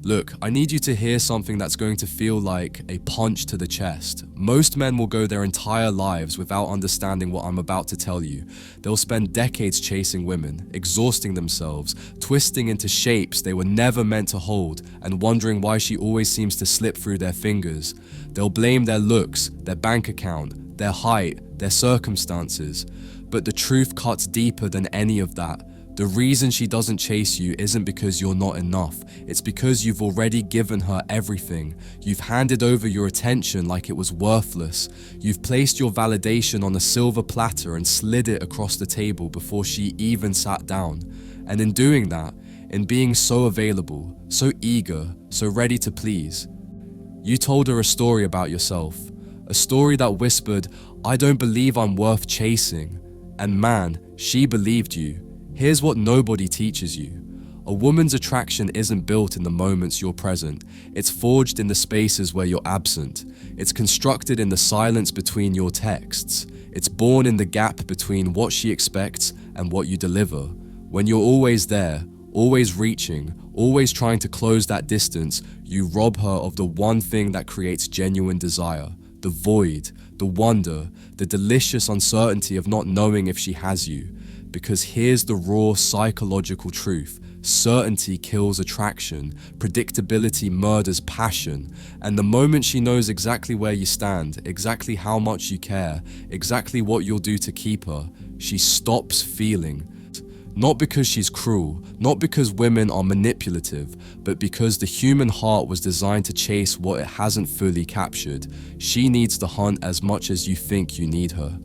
Look, I need you to hear something that's going to feel like a punch to the chest. Most men will go their entire lives without understanding what I'm about to tell you. They'll spend decades chasing women, exhausting themselves, twisting into shapes they were never meant to hold, and wondering why she always seems to slip through their fingers. They'll blame their looks, their bank account, their height, their circumstances. But the truth cuts deeper than any of that. The reason she doesn't chase you isn't because you're not enough. It's because you've already given her everything. You've handed over your attention like it was worthless. You've placed your validation on a silver platter and slid it across the table before she even sat down. And in doing that, in being so available, so eager, so ready to please, you told her a story about yourself. A story that whispered, "I don't believe I'm worth chasing." And man, she believed you. Here's what nobody teaches you. A woman's attraction isn't built in the moments you're present. It's forged in the spaces where you're absent. It's constructed in the silence between your texts. It's born in the gap between what she expects and what you deliver. When you're always there, always reaching, always trying to close that distance, you rob her of the one thing that creates genuine desire. The void, the wonder, the delicious uncertainty of not knowing if she has you. Because here's the raw psychological truth. Certainty kills attraction, predictability murders passion, and the moment she knows exactly where you stand, exactly how much you care, exactly what you'll do to keep her, she stops feeling. Not because she's cruel, not because women are manipulative, but because the human heart was designed to chase what it hasn't fully captured. She needs the hunt as much as you think you need her.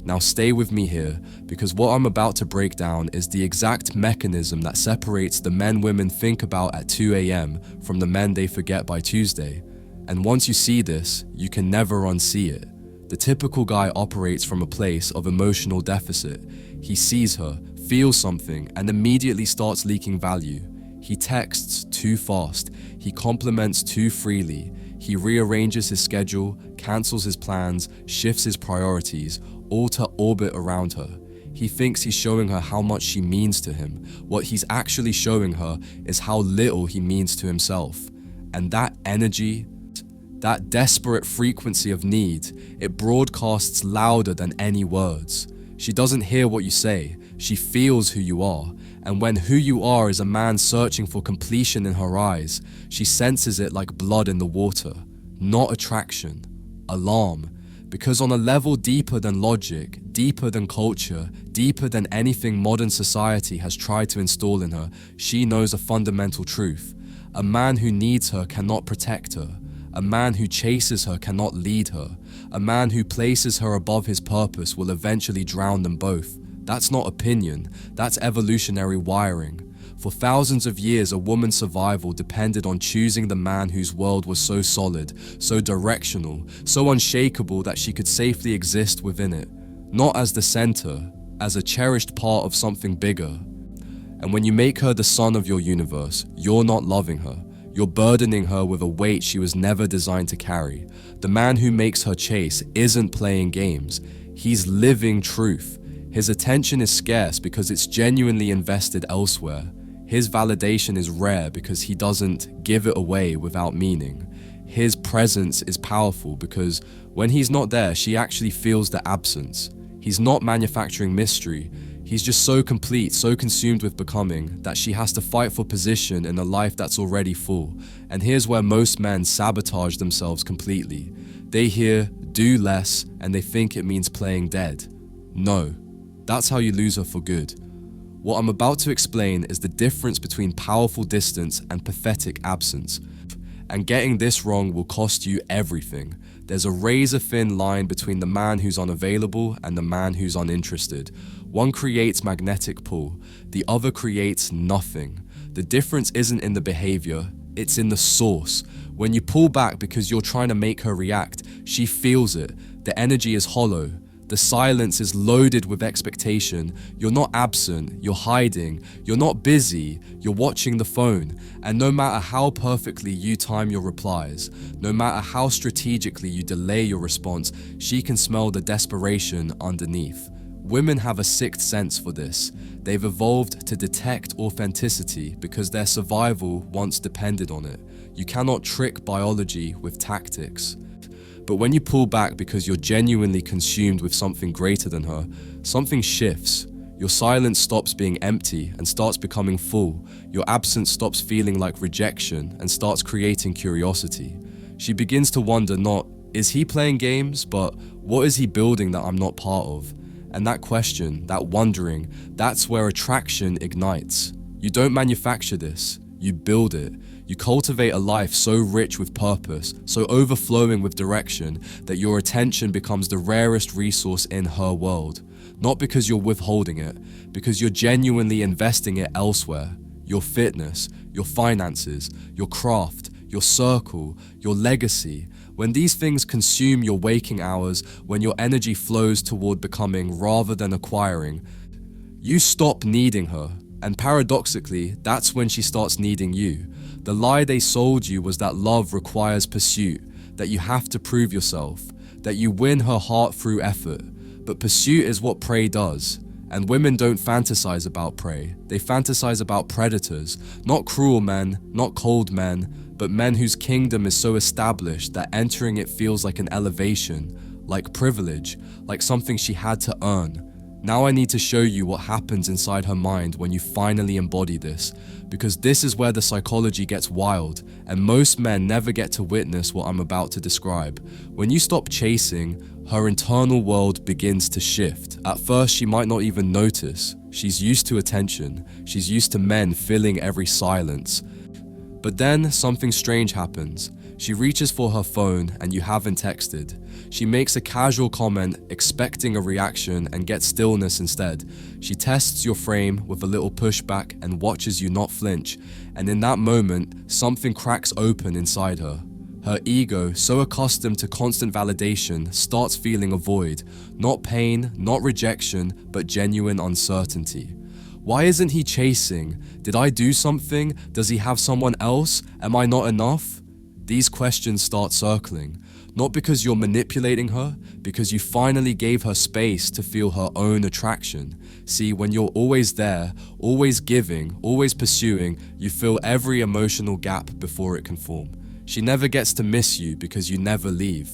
Now stay with me here, because what I'm about to break down is the exact mechanism that separates the men women think about at 2 a.m. from the men they forget by Tuesday. And once you see this, you can never unsee it. The typical guy operates from a place of emotional deficit. He sees her, feels something, and immediately starts leaking value. He texts too fast, he compliments too freely, he rearranges his schedule, cancels his plans, shifts his priorities, all to orbit around her. He thinks he's showing her how much she means to him. What he's actually showing her is how little he means to himself. And that energy, that desperate frequency of need, it broadcasts louder than any words. She doesn't hear what you say, she feels who you are. And when who you are is a man searching for completion in her eyes, she senses it like blood in the water. Not attraction, alarm. Because on a level deeper than logic, deeper than culture, deeper than anything modern society has tried to install in her, she knows a fundamental truth. A man who needs her cannot protect her. A man who chases her cannot lead her. A man who places her above his purpose will eventually drown them both. That's not opinion, that's evolutionary wiring. For thousands of years, a woman's survival depended on choosing the man whose world was so solid, so directional, so unshakable that she could safely exist within it. Not as the center, as a cherished part of something bigger. And when you make her the sun of your universe, you're not loving her. You're burdening her with a weight she was never designed to carry. The man who makes her chase isn't playing games. He's living truth. His attention is scarce because it's genuinely invested elsewhere. His validation is rare because he doesn't give it away without meaning. His presence is powerful because when he's not there, she actually feels the absence. He's not manufacturing mystery. He's just so complete, so consumed with becoming, that she has to fight for position in a life that's already full. And here's where most men sabotage themselves completely. They hear, do less, and they think it means playing dead. No, that's how you lose her for good. What I'm about to explain is the difference between powerful distance and pathetic absence. And getting this wrong will cost you everything. There's a razor-thin line between the man who's unavailable and the man who's uninterested. One creates magnetic pull, the other creates nothing. The difference isn't in the behavior, it's in the source. When you pull back because you're trying to make her react, she feels it. The energy is hollow. The silence is loaded with expectation. You're not absent, you're hiding. You're not busy, you're watching the phone. And no matter how perfectly you time your replies, no matter how strategically you delay your response, she can smell the desperation underneath. Women have a sixth sense for this. They've evolved to detect authenticity because their survival once depended on it. You cannot trick biology with tactics. But when you pull back because you're genuinely consumed with something greater than her, something shifts. Your silence stops being empty and starts becoming full. Your absence stops feeling like rejection and starts creating curiosity. She begins to wonder not, is he playing games, but what is he building that I'm not part of? And that question, that wondering, that's where attraction ignites. You don't manufacture this, you build it. You cultivate a life so rich with purpose, so overflowing with direction, that your attention becomes the rarest resource in her world. Not because you're withholding it, because you're genuinely investing it elsewhere. Your fitness, your finances, your craft, your circle, your legacy. When these things consume your waking hours, when your energy flows toward becoming rather than acquiring, you stop needing her. And paradoxically, that's when she starts needing you. The lie they sold you was that love requires pursuit, that you have to prove yourself, that you win her heart through effort. But pursuit is what prey does. And women don't fantasize about prey. They fantasize about predators, not cruel men, not cold men, but men whose kingdom is so established that entering it feels like an elevation, like privilege, like something she had to earn. Now I need to show you what happens inside her mind when you finally embody this, because this is where the psychology gets wild, and most men never get to witness what I'm about to describe. When you stop chasing, her internal world begins to shift. At first, she might not even notice. She's used to attention. She's used to men filling every silence. But then something strange happens. She reaches for her phone and you haven't texted. She makes a casual comment, expecting a reaction, and gets stillness instead. She tests your frame with a little pushback and watches you not flinch. And in that moment, something cracks open inside her. Her ego, so accustomed to constant validation, starts feeling a void. Not pain, not rejection, but genuine uncertainty. Why isn't he chasing? Did I do something? Does he have someone else? Am I not enough? These questions start circling, not because you're manipulating her, because you finally gave her space to feel her own attraction. See, when you're always there, always giving, always pursuing, you fill every emotional gap before it can form. She never gets to miss you because you never leave.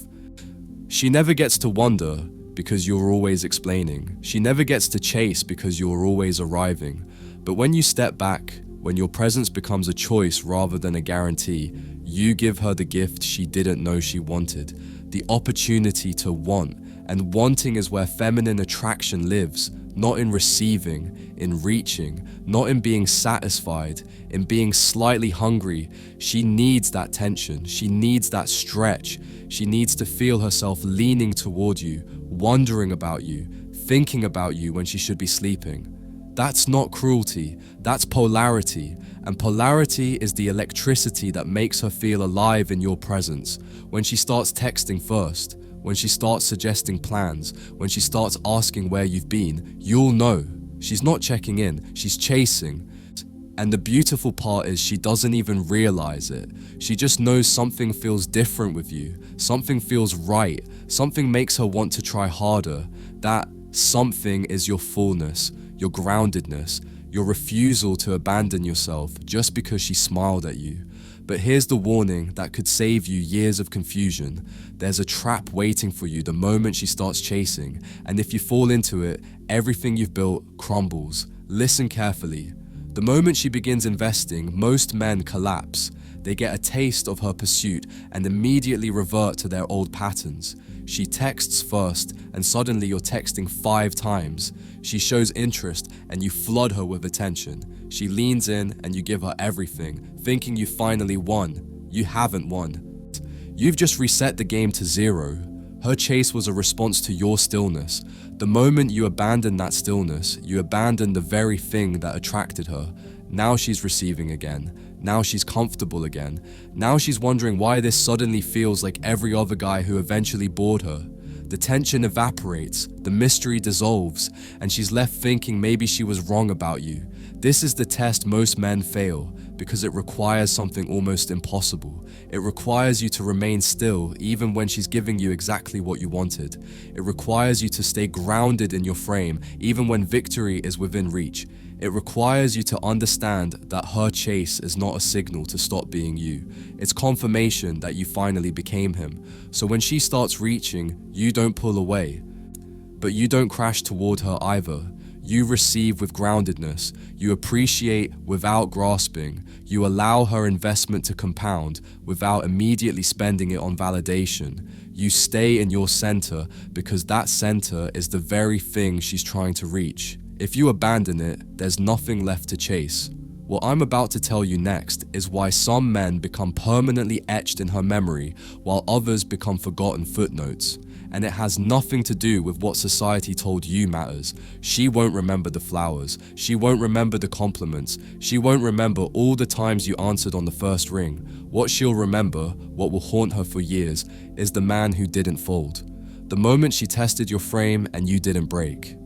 She never gets to wonder because you're always explaining. She never gets to chase because you're always arriving. But when you step back, when your presence becomes a choice rather than a guarantee, you give her the gift she didn't know she wanted, the opportunity to want. And wanting is where feminine attraction lives, not in receiving, in reaching, not in being satisfied, in being slightly hungry. She needs that tension, she needs that stretch, she needs to feel herself leaning toward you, wondering about you, thinking about you when she should be sleeping. That's not cruelty, that's polarity, and polarity is the electricity that makes her feel alive in your presence. When she starts texting first, when she starts suggesting plans, when she starts asking where you've been, you'll know. She's not checking in, she's chasing. And the beautiful part is she doesn't even realize it. She just knows something feels different with you, something feels right, something makes her want to try harder. That something is your fullness, your groundedness, your refusal to abandon yourself just because she smiled at you. But here's the warning that could save you years of confusion. There's a trap waiting for you the moment she starts chasing, and if you fall into it, everything you've built crumbles. Listen carefully. The moment she begins investing, most men collapse. They get a taste of her pursuit and immediately revert to their old patterns. She texts first, and suddenly you're texting 5 times. She shows interest, and you flood her with attention. She leans in, and you give her everything, thinking you finally won. You haven't won. You've just reset the game to 0. Her chase was a response to your stillness. The moment you abandon that stillness, you abandon the very thing that attracted her. Now she's receiving again. Now she's comfortable again. Now she's wondering why this suddenly feels like every other guy who eventually bored her. The tension evaporates, the mystery dissolves, and she's left thinking maybe she was wrong about you. This is the test most men fail, because it requires something almost impossible. It requires you to remain still even when she's giving you exactly what you wanted. It requires you to stay grounded in your frame even when victory is within reach. It requires you to understand that her chase is not a signal to stop being you. It's confirmation that you finally became him. So when she starts reaching, you don't pull away. But you don't crash toward her either. You receive with groundedness. You appreciate without grasping. You allow her investment to compound without immediately spending it on validation. You stay in your center because that center is the very thing she's trying to reach. If you abandon it, there's nothing left to chase. What I'm about to tell you next is why some men become permanently etched in her memory while others become forgotten footnotes. And it has nothing to do with what society told you matters. She won't remember the flowers. She won't remember the compliments. She won't remember all the times you answered on the first ring. What she'll remember, what will haunt her for years, is the man who didn't fold. The moment she tested your frame and you didn't break.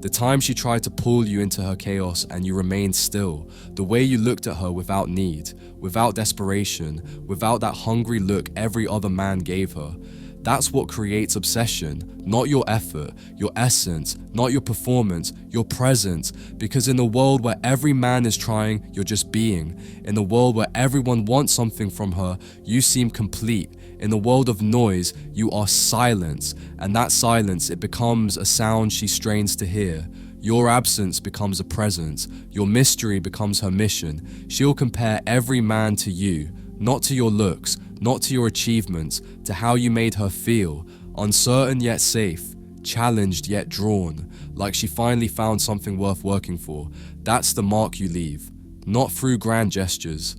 The time she tried to pull you into her chaos and you remained still. The way you looked at her without need, without desperation, without that hungry look every other man gave her. That's what creates obsession, not your effort, your essence, not your performance, your presence. Because in the world where every man is trying, you're just being. In the world where everyone wants something from her, you seem complete. In the world of noise, you are silence. And that silence, it becomes a sound she strains to hear. Your absence becomes a presence. Your mystery becomes her mission. She'll compare every man to you, not to your looks, not to your achievements, to how you made her feel, uncertain yet safe, challenged yet drawn, like she finally found something worth working for. That's the mark you leave, not through grand gestures,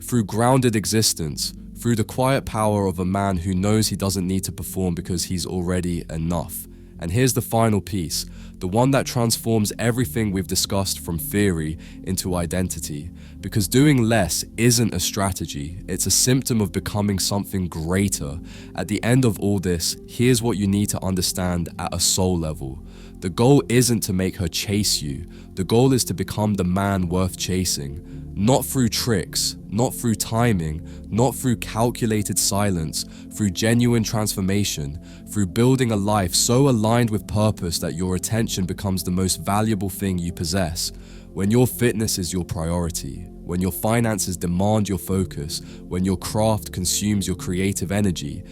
through grounded existence, through the quiet power of a man who knows he doesn't need to perform because he's already enough. And here's the final piece, the one that transforms everything we've discussed from theory into identity. Because doing less isn't a strategy, it's a symptom of becoming something greater. At the end of all this, here's what you need to understand at a soul level. The goal isn't to make her chase you. The goal is to become the man worth chasing. Not through tricks, not through timing, not through calculated silence, through genuine transformation, through building a life so aligned with purpose that your attention becomes the most valuable thing you possess. When your fitness is your priority, when your finances demand your focus, when your craft consumes your creative energy,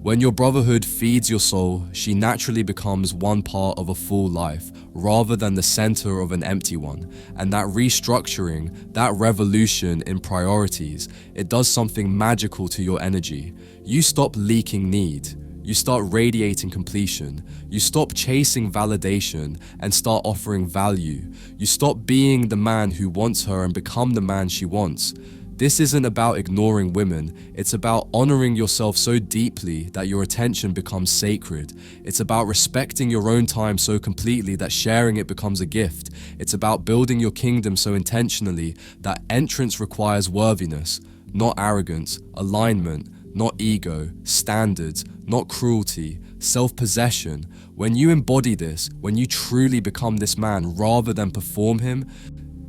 when your brotherhood feeds your soul, she naturally becomes one part of a full life, rather than the center of an empty one. And that restructuring, that revolution in priorities, it does something magical to your energy. You stop leaking need. You start radiating completion. You stop chasing validation and start offering value. You stop being the man who wants her and become the man she wants. This isn't about ignoring women. It's about honoring yourself so deeply that your attention becomes sacred. It's about respecting your own time so completely that sharing it becomes a gift. It's about building your kingdom so intentionally that entrance requires worthiness, not arrogance, alignment, not ego, standards, not cruelty, self-possession. When you embody this, when you truly become this man rather than perform him,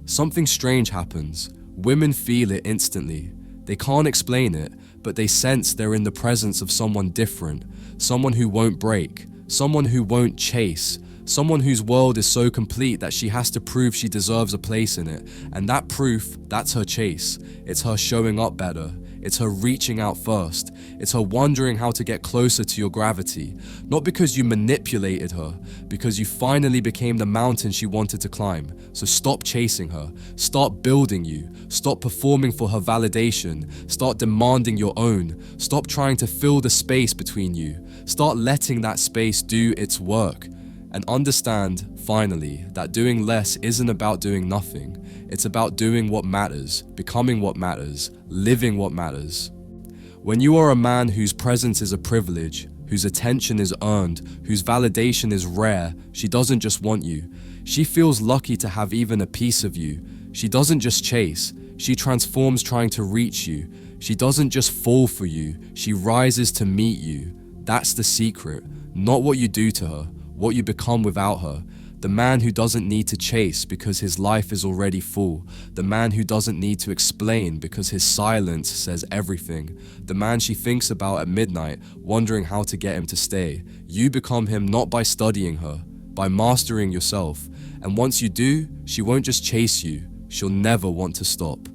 something strange happens. Women feel it instantly. They can't explain it, but they sense they're in the presence of someone different, someone who won't break, someone who won't chase, someone whose world is so complete that she has to prove she deserves a place in it. And that proof, that's her chase. It's her showing up better. It's her reaching out first. It's her wondering how to get closer to your gravity. Not because you manipulated her, because you finally became the mountain she wanted to climb. So stop chasing her. Start building you. Stop performing for her validation. Start demanding your own. Stop trying to fill the space between you. Start letting that space do its work. And understand, finally, that doing less isn't about doing nothing. It's about doing what matters, becoming what matters, living what matters. When you are a man whose presence is a privilege, whose attention is earned, whose validation is rare, she doesn't just want you. She feels lucky to have even a piece of you. She doesn't just chase, she transforms trying to reach you. She doesn't just fall for you, she rises to meet you. That's the secret, not what you do to her, what you become without her. The man who doesn't need to chase because his life is already full. The man who doesn't need to explain because his silence says everything. The man she thinks about at midnight, wondering how to get him to stay. You become him not by studying her, by mastering yourself. And once you do, she won't just chase you, she'll never want to stop.